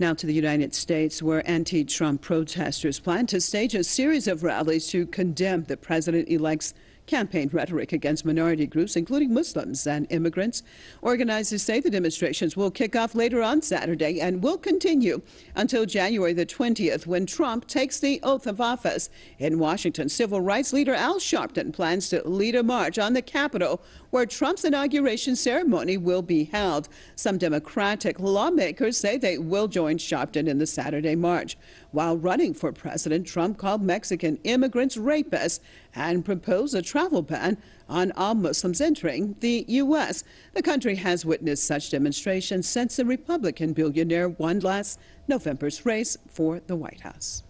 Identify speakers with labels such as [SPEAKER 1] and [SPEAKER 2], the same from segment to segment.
[SPEAKER 1] Now to the United States, where anti-Trump protesters plan to stage a series of rallies to condemn the president-elect's campaign rhetoric against minority groups, including Muslims and immigrants. Organizers say the demonstrations will kick off later on Saturday and will continue until January the 20th, when Trump takes the oath of office. In Washington, civil rights leader Al Sharpton plans to lead a march on the Capitol, where Trump's inauguration ceremony will be held. Some Democratic lawmakers say they will join Sharpton in the Saturday march. While running for president, Trump called Mexican immigrants rapists and proposed a travel ban on all Muslims entering the U.S. The country has witnessed such demonstrations since the Republican billionaire won last November's race for the White House.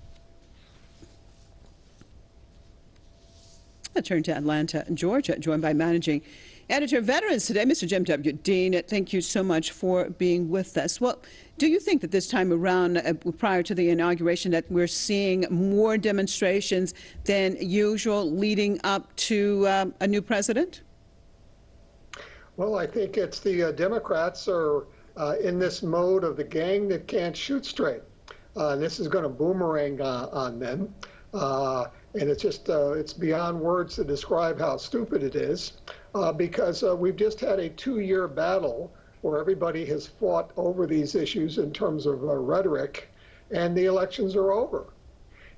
[SPEAKER 1] I turn to Atlanta, Georgia, joined by managing editor Veterans today, Mr. Jim W. Dean. Thank you so much for being with us. Well, do you think that this time around, prior to the inauguration, that we're seeing more demonstrations than usual leading up to a new president?
[SPEAKER 2] Well, I think it's the Democrats are in this mode of the gang that can't shoot straight. This is going to boomerang on them. And it's just, it's beyond words to describe how stupid it is, because we've just had a 2-year battle where everybody has fought over these issues in terms of rhetoric, and the elections are over.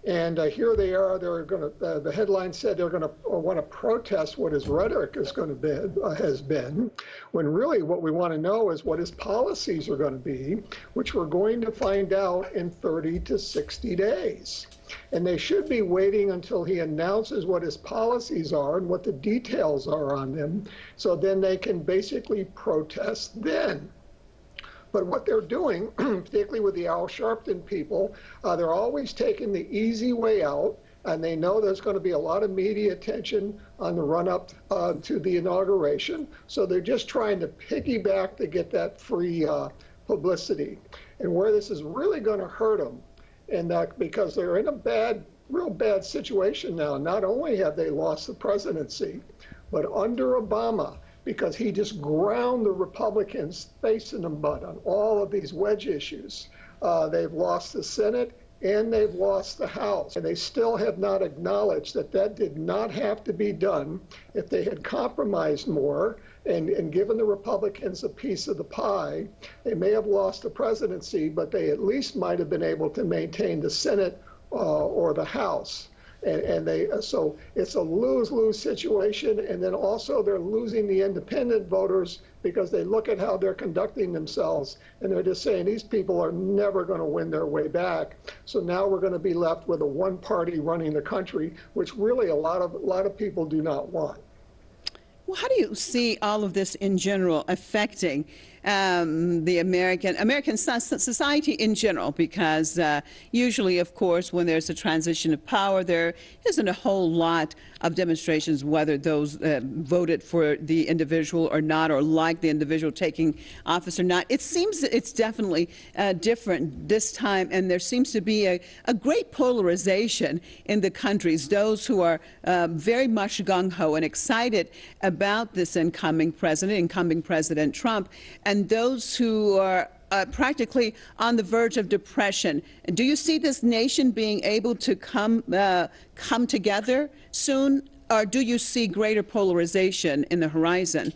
[SPEAKER 2] And here they are, they're going to, the headline said they're going to want to protest what his rhetoric is going to be, has been, when really what we want to know is what his policies are going to be, which we're going to find out in 30 to 60 days. And they should be waiting until he announces what his policies are and what the details are on them, so then they can basically protest then. But what they're doing, particularly with the Al Sharpton people, they're always taking the easy way out, and they know there's going to be a lot of media attention on the run-up to the inauguration. So they're just trying to piggyback to get that free publicity. And where this is really going to hurt them, and because they're in a real bad situation now. Not only have they lost the presidency, but under Obama, because he just ground the Republicans face in the mud on all of these wedge issues. They've lost the Senate and they've lost the House. And they still have not acknowledged that that did not have to be done. If they had compromised more and given the Republicans a piece of the pie, they may have lost the presidency, but they at least might have been able to maintain the Senate or the House. So it's a lose-lose situation, and then also they're losing the independent voters because they look at how they're conducting themselves, and they're just saying these people are never going to win their way back. So now we're going to be left with a one party running the country, which really a lot of people do not want.
[SPEAKER 1] Well, how do you see all of this in general affecting the American society in general? Because usually, of course, when there's a transition of power, there isn't a whole lot of demonstrations whether those voted for the individual or not, or like the individual taking office or not. It seems that it's definitely different this time, and there seems to be a great polarization in the countries. Those who are very much gung-ho and excited about this incoming President Trump, and those who are practically on the verge of depression. Do you see this nation being able to come together soon, or do you see greater polarization in the horizon?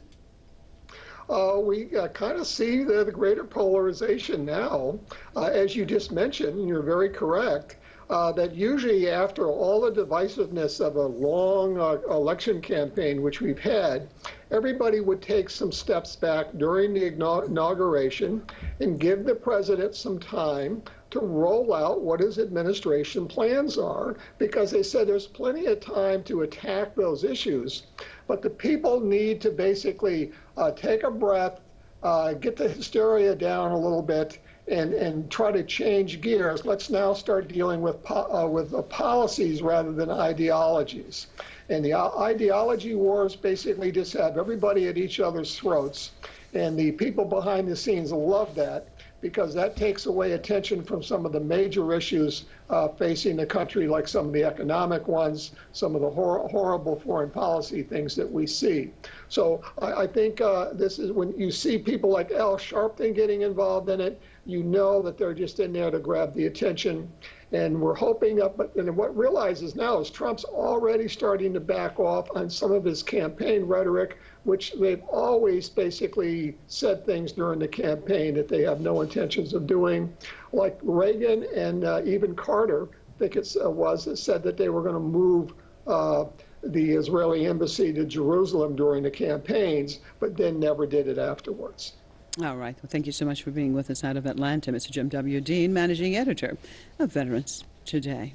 [SPEAKER 2] We kind of see the greater polarization now. As you just mentioned, you're very correct, that usually after all the divisiveness of a long election campaign, which we've had, everybody would take some steps back during the inauguration and give the president some time to roll out what his administration plans are, because they said there's plenty of time to attack those issues. But the people need to basically take a breath, get the hysteria down a little bit, and try to change gears. Let's now start dealing with policies rather than ideologies. And the ideology wars basically just have everybody at each other's throats. And the people behind the scenes love that, because that takes away attention from some of the major issues facing the country, like some of the economic ones, some of the horrible foreign policy things that we see. So I think this is when you see people like Al Sharpton getting involved in it, you know that they're just in there to grab the attention. And we're hoping that, but and what realizes now is Trump's already starting to back off on some of his campaign rhetoric, which they've always basically said things during the campaign that they have no intentions of doing. Like Reagan and even Carter, I think it was, that said that they were going to move the Israeli embassy to Jerusalem during the campaigns, but then never did it afterwards.
[SPEAKER 1] All right. Well, thank you so much for being with us out of Atlanta, Mr. Jim W. Dean, Managing Editor of Veterans Today.